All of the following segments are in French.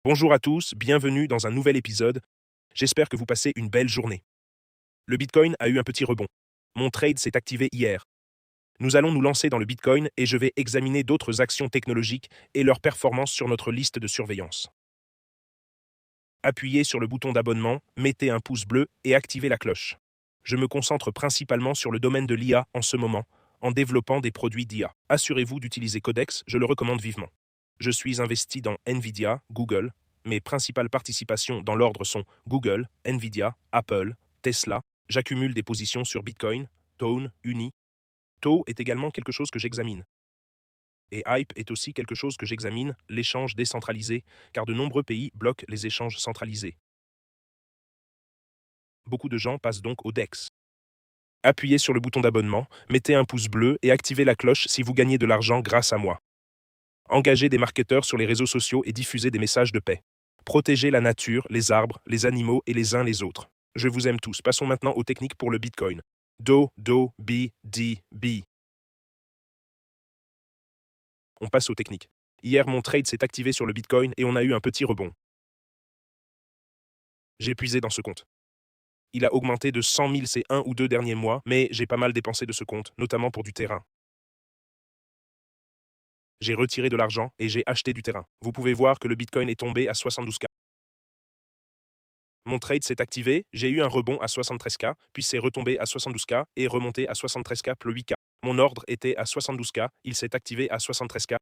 Bonjour à tous, bienvenue dans un nouvel épisode. J'espère que vous passez une belle journée. Le Bitcoin a eu un petit rebond. Mon trade s'est activé hier. Nous allons nous lancer dans le Bitcoin et je vais examiner d'autres actions technologiques et leurs performances sur notre liste de surveillance. Appuyez sur le bouton d'abonnement, mettez un pouce bleu et activez la cloche. Je me concentre principalement sur le domaine de l'IA en ce moment, en développant des produits d'IA. Assurez-vous d'utiliser Codex, je le recommande vivement. Je suis investi dans Nvidia, Google. Mes principales participations dans l'ordre sont Google, Nvidia, Apple, Tesla. J'accumule des positions sur Bitcoin, Tone, Uni. TOW est également quelque chose que j'examine. Et Hype est aussi quelque chose que j'examine, l'échange décentralisé, car de nombreux pays bloquent les échanges centralisés. Beaucoup de gens passent donc au DEX. Appuyez sur le bouton d'abonnement, mettez un pouce bleu et activez la cloche si vous gagnez de l'argent grâce à moi. Engagez des marketeurs sur les réseaux sociaux et diffusez des messages de paix. Protégez la nature, les arbres, les animaux et les uns les autres. Je vous aime tous. Passons maintenant aux techniques pour le Bitcoin. Do, Bi, Di, Bi. On passe aux techniques. Hier, mon trade s'est activé sur le Bitcoin et on a eu un petit rebond. J'ai puisé dans ce compte. Il a augmenté de 100 000 ces 1 ou 2 derniers mois, mais j'ai pas mal dépensé de ce compte, notamment pour du terrain. J'ai retiré de l'argent et j'ai acheté du terrain. Vous pouvez voir que le Bitcoin est tombé à 72K. Mon trade s'est activé, j'ai eu un rebond à 73K, puis c'est retombé à 72K et remonté à 73K plus 8K. Mon ordre était à 72K, il s'est activé à 73K.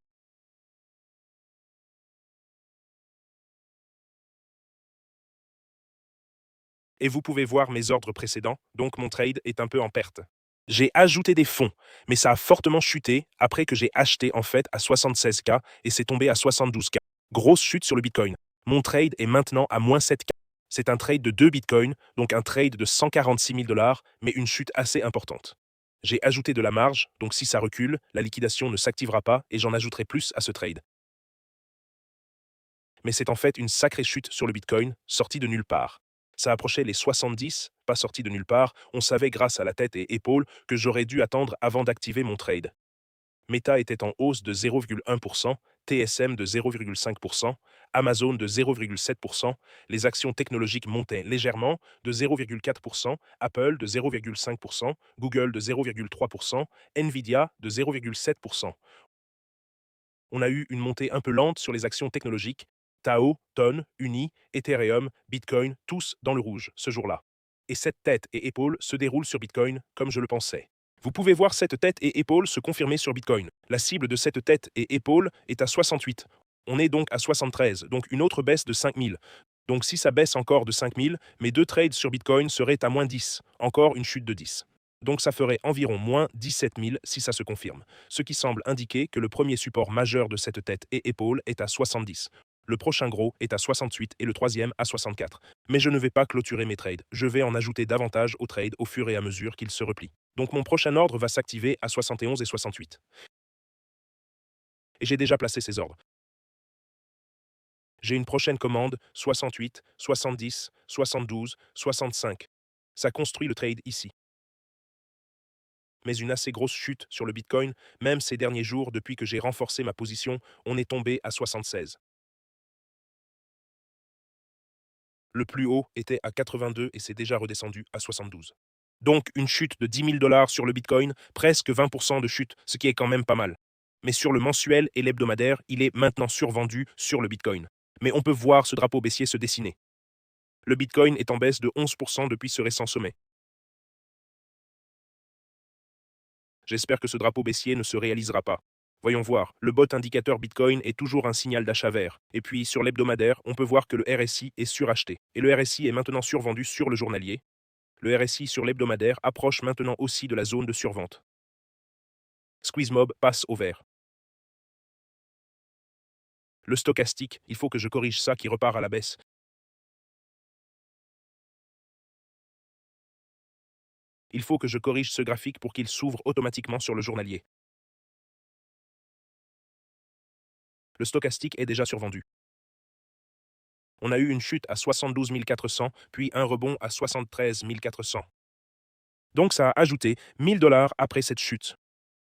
Et vous pouvez voir mes ordres précédents, donc mon trade est un peu en perte. J'ai ajouté des fonds, mais ça a fortement chuté après que j'ai acheté en fait à 76K et c'est tombé à 72K. Grosse chute sur le Bitcoin. Mon trade est maintenant à moins 7K. C'est un trade de 2 Bitcoins, donc un trade de 146 000 $, mais une chute assez importante. J'ai ajouté de la marge, donc si ça recule, la liquidation ne s'activera pas et j'en ajouterai plus à ce trade. Mais c'est en fait une sacrée chute sur le Bitcoin, sortie de nulle part. Ça approchait les 70, pas sorti de nulle part, on savait grâce à la tête et épaules que j'aurais dû attendre avant d'activer mon trade. Meta était en hausse de 0,1%, TSM de 0,5%, Amazon de 0,7%, les actions technologiques montaient légèrement de 0,4%, Apple de 0,5%, Google de 0,3%, Nvidia de 0,7%. On a eu une montée un peu lente sur les actions technologiques, Tao, Ton, Uni, Ethereum, Bitcoin, tous dans le rouge ce jour-là. Et cette tête et épaule se déroule sur Bitcoin comme je le pensais. Vous pouvez voir cette tête et épaule se confirmer sur Bitcoin. La cible de cette tête et épaule est à 68. On est donc à 73, donc une autre baisse de 5000. Donc si ça baisse encore de 5000, mes deux trades sur Bitcoin seraient à moins 10, encore une chute de 10. Donc ça ferait environ moins 17 000 si ça se confirme, ce qui semble indiquer que le premier support majeur de cette tête et épaule est à 70. Le prochain gros est à 68 et le troisième à 64. Mais je ne vais pas clôturer mes trades, je vais en ajouter davantage aux trades au fur et à mesure qu'ils se replient. Donc mon prochain ordre va s'activer à 71 et 68. Et j'ai déjà placé ces ordres. J'ai une prochaine commande, 68, 70, 72, 65. Ça construit le trade ici. Mais une assez grosse chute sur le Bitcoin, même ces derniers jours depuis que j'ai renforcé ma position, on est tombé à 76. Le plus haut était à 82 et c'est déjà redescendu à 72. Donc une chute de 10 000 $ sur le Bitcoin, presque 20% de chute, ce qui est quand même pas mal. Mais sur le mensuel et l'hebdomadaire, il est maintenant survendu sur le Bitcoin. Mais on peut voir ce drapeau baissier se dessiner. Le Bitcoin est en baisse de 11% depuis ce récent sommet. J'espère que ce drapeau baissier ne se réalisera pas. Voyons voir, le bot indicateur Bitcoin est toujours un signal d'achat vert. Et puis, sur l'hebdomadaire, on peut voir que le RSI est suracheté. Et le RSI est maintenant survendu sur le journalier. Le RSI sur l'hebdomadaire approche maintenant aussi de la zone de survente. Squeeze Mob passe au vert. Le stochastique, il faut que je corrige ça qui repart à la baisse. Il faut que je corrige ce graphique pour qu'il s'ouvre automatiquement sur le journalier. Le stochastique est déjà survendu. On a eu une chute à 72 400, puis un rebond à 73 400. Donc ça a ajouté 1 000 $ après cette chute.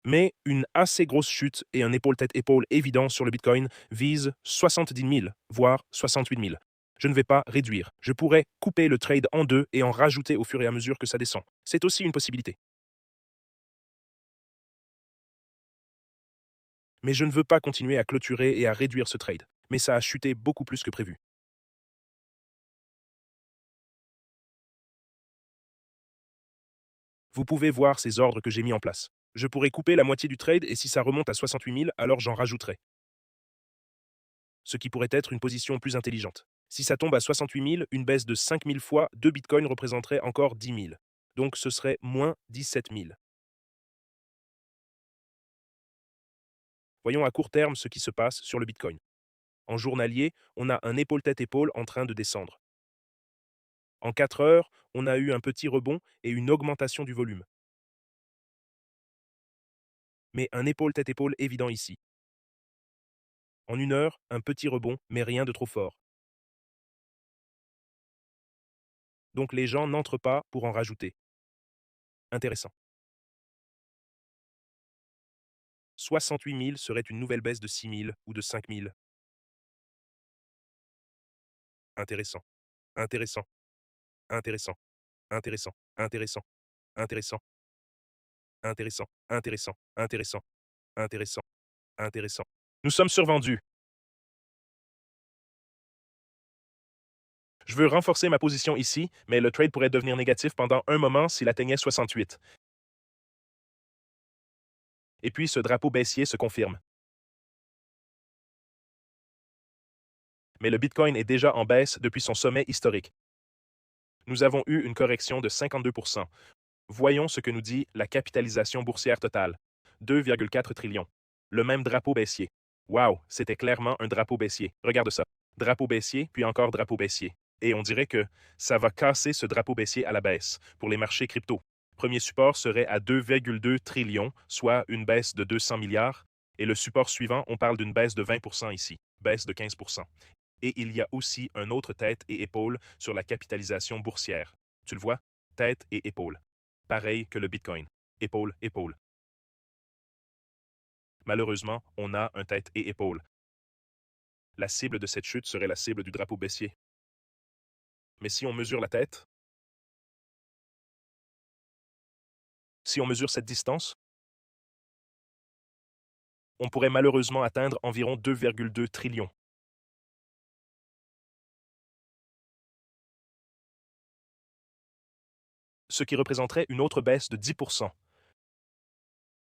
Mais une assez grosse chute et un épaule-tête-épaule évident sur le Bitcoin vise 70 000, voire 68 000. Je ne vais pas réduire. Je pourrais couper le trade en deux et en rajouter au fur et à mesure que ça descend. C'est aussi une possibilité. Mais je ne veux pas continuer à clôturer et à réduire ce trade. Mais ça a chuté beaucoup plus que prévu. Vous pouvez voir ces ordres que j'ai mis en place. Je pourrais couper la moitié du trade et si ça remonte à 68 000, alors j'en rajouterai. Ce qui pourrait être une position plus intelligente. Si ça tombe à 68 000, une baisse de 5 000 fois, 2 bitcoins représenterait encore 10 000. Donc ce serait moins 17 000. Voyons à court terme ce qui se passe sur le bitcoin. En journalier, on a un épaule-tête-épaule en train de descendre. En 4 heures, on a eu un petit rebond et une augmentation du volume. Mais un épaule-tête-épaule évident ici. En 1 heure, un petit rebond, mais rien de trop fort. Donc les gens n'entrent pas pour en rajouter. Intéressant. 68 000 serait une nouvelle baisse de 6 000 ou de 5 000. Intéressant. Intéressant. Intéressant. Intéressant. Intéressant. Intéressant. Intéressant. Intéressant. Intéressant. Intéressant. Intéressant. Nous sommes survendus. Je veux renforcer ma position ici, mais le trade pourrait devenir négatif pendant un moment s'il atteignait 68. Et puis ce drapeau baissier se confirme. Mais le Bitcoin est déjà en baisse depuis son sommet historique. Nous avons eu une correction de 52%. Voyons ce que nous dit la capitalisation boursière totale. 2,4 trillions. Le même drapeau baissier. Waouh, c'était clairement un drapeau baissier. Regarde ça. Drapeau baissier, puis encore drapeau baissier. Et on dirait que ça va casser ce drapeau baissier à la baisse pour les marchés crypto. Premier support serait à 2,2 trillions, soit une baisse de 200 milliards. Et le support suivant, on parle d'une baisse de 20% ici, baisse de 15%. Et il y a aussi un autre tête et épaule sur la capitalisation boursière. Tu le vois? Tête et épaule. Pareil que le Bitcoin. Épaule, épaule. Malheureusement, on a un tête et épaule. La cible de cette chute serait la cible du drapeau baissier. Mais si on mesure la tête, si on mesure cette distance, on pourrait malheureusement atteindre environ 2,2 trillions. Ce qui représenterait une autre baisse de 10%.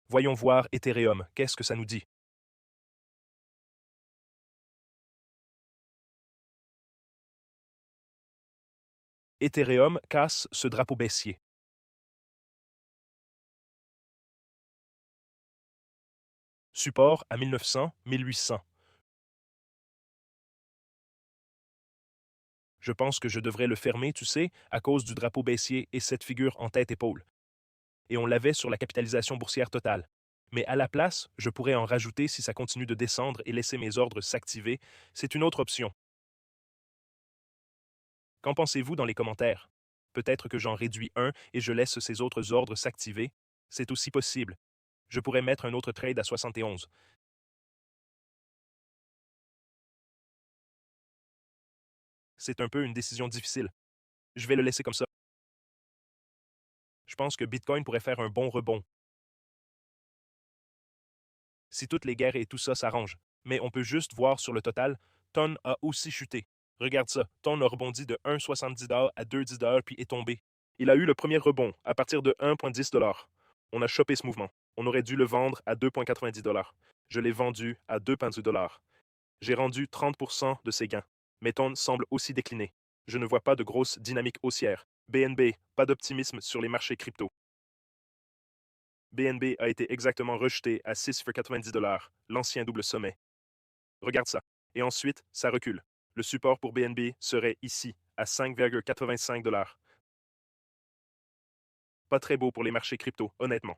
Voyons voir Ethereum, qu'est-ce que ça nous dit? Ethereum casse ce drapeau baissier. Support à 1900, 1800. Je pense que je devrais le fermer, tu sais, à cause du drapeau baissier et cette figure en tête-épaule. Et on l'avait sur la capitalisation boursière totale. Mais à la place, je pourrais en rajouter si ça continue de descendre et laisser mes ordres s'activer. C'est une autre option. Qu'en pensez-vous dans les commentaires? Peut-être que j'en réduis un et je laisse ces autres ordres s'activer. C'est aussi possible. Je pourrais mettre un autre trade à 71. C'est un peu une décision difficile. Je vais le laisser comme ça. Je pense que Bitcoin pourrait faire un bon rebond. Si toutes les guerres et tout ça s'arrangent. Mais on peut juste voir sur le total, Ton a aussi chuté. Regarde ça, Ton a rebondi de 1,70 $ à 2,10 $ puis est tombé. Il a eu le premier rebond à partir de 1,10 $. On a chopé ce mouvement. On aurait dû le vendre à 2,90 $. Je l'ai vendu à 2,10 $. J'ai rendu 30% de ses gains. Mais Ton semble aussi décliner. Je ne vois pas de grosse dynamique haussière. BNB, pas d'optimisme sur les marchés crypto. BNB a été exactement rejeté à 6,90 $, l'ancien double sommet. Regarde ça. Et ensuite, ça recule. Le support pour BNB serait ici, à 5,85 $. Pas très beau pour les marchés crypto, honnêtement.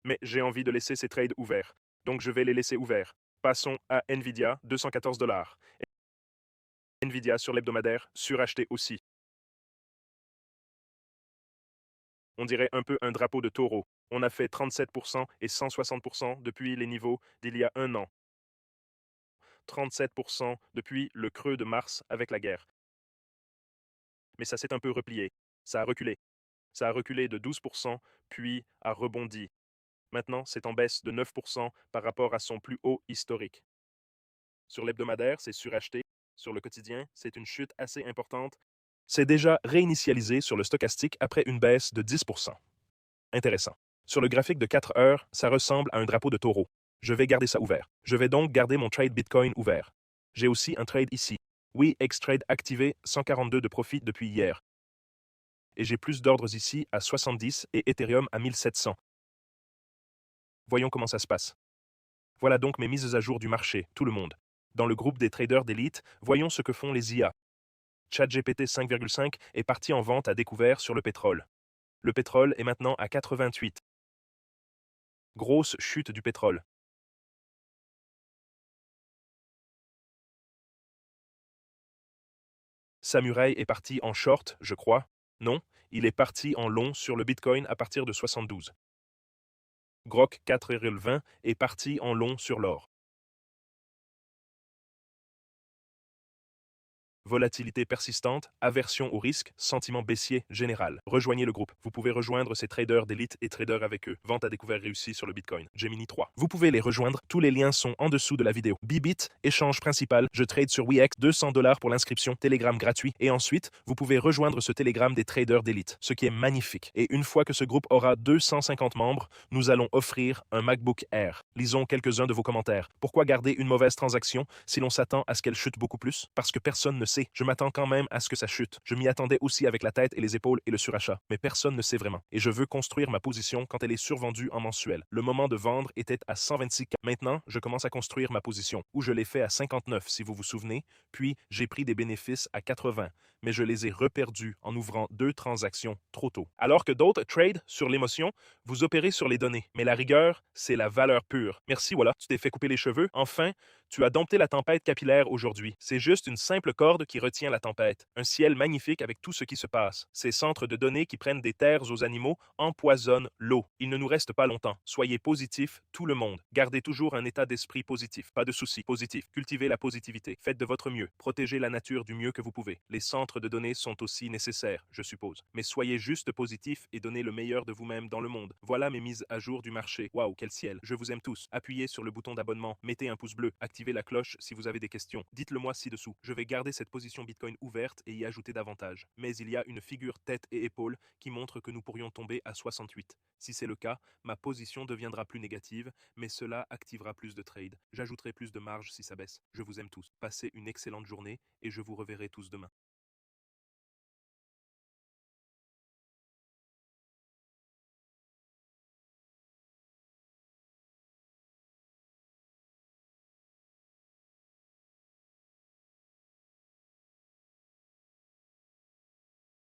Mais j'ai envie de laisser ces trades ouverts. Donc je vais les laisser ouverts. Passons à Nvidia, 214 $. Nvidia sur l'hebdomadaire, suracheté aussi. On dirait un peu un drapeau de taureau. On a fait 37% et 160% depuis les niveaux d'il y a un an. 37% depuis le creux de mars avec la guerre. Mais ça s'est un peu replié. Ça a reculé. Ça a reculé de 12%, puis a rebondi. Maintenant, c'est en baisse de 9% par rapport à son plus haut historique. Sur l'hebdomadaire, c'est suracheté. Sur le quotidien, c'est une chute assez importante. C'est déjà réinitialisé sur le stochastique après une baisse de 10%. Intéressant. Sur le graphique de 4 heures, ça ressemble à un drapeau de taureau. Je vais garder ça ouvert. Je vais donc garder mon trade Bitcoin ouvert. J'ai aussi un trade ici. Oui, X-Trade activé, 142 de profit depuis hier. Et j'ai plus d'ordres ici à 70 et Ethereum à 1700. Voyons comment ça se passe. Voilà donc mes mises à jour du marché, tout le monde. Dans le groupe des traders d'élite, voyons ce que font les IA. ChatGPT 5,5 est parti en vente à découvert sur le pétrole. Le pétrole est maintenant à 88. Grosse chute du pétrole. Samurai est parti en short, je crois. Non, il est parti en long sur le Bitcoin à partir de 72. Grok 4,20 est parti en long sur l'or. Volatilité persistante, aversion au risque, sentiment baissier général. Rejoignez le groupe. Vous pouvez rejoindre ces traders d'élite et traders avec eux. Vente à découvert réussie sur le Bitcoin. Gemini 3. Vous pouvez les rejoindre. Tous les liens sont en dessous de la vidéo. Bibit, échange principal. Je trade sur Wex, $200 pour l'inscription. Telegram gratuit. Et ensuite, vous pouvez rejoindre ce Telegram des traders d'élite, ce qui est magnifique. Et une fois que ce groupe aura 250 membres, nous allons offrir un MacBook Air. Lisons quelques-uns de vos commentaires. Pourquoi garder une mauvaise transaction si l'on s'attend à ce qu'elle chute beaucoup plus? Parce que personne ne sait. Je m'attends quand même à ce que ça chute. Je m'y attendais aussi avec la tête et les épaules et le surachat. Mais personne ne sait vraiment. Et je veux construire ma position quand elle est survendue en mensuel. Le moment de vendre était à 126. Maintenant, je commence à construire ma position, où je l'ai fait à 59, si vous vous souvenez. Puis, j'ai pris des bénéfices à 80. Mais je les ai reperdus en ouvrant 2 transactions trop tôt. Alors que d'autres trade sur l'émotion, vous opérez sur les données. Mais la rigueur, c'est la valeur pure. Merci, voilà. Tu t'es fait couper les cheveux. Enfin, tu as dompté la tempête capillaire aujourd'hui. C'est juste une simple corde qui retient la tempête. Un ciel magnifique avec tout ce qui se passe. Ces centres de données qui prennent des terres aux animaux empoisonnent l'eau. Il ne nous reste pas longtemps. Soyez positifs, tout le monde. Gardez toujours un état d'esprit positif. Pas de soucis. Positif. Cultivez la positivité. Faites de votre mieux. Protégez la nature du mieux que vous pouvez. Les centres de données sont aussi nécessaires, je suppose. Mais soyez juste positifs et donnez le meilleur de vous-même dans le monde. Voilà mes mises à jour du marché. Waouh, quel ciel. Je vous aime tous. Appuyez sur le bouton d'abonnement. Mettez un pouce bleu. Activez la cloche si vous avez des questions. Dites-le moi ci-dessous. Je vais garder cette position Bitcoin ouverte et y ajouter davantage. Mais il y a une figure tête et épaule qui montre que nous pourrions tomber à 68. Si c'est le cas, ma position deviendra plus négative, mais cela activera plus de trades. J'ajouterai plus de marge si ça baisse. Je vous aime tous. Passez une excellente journée et je vous reverrai tous demain.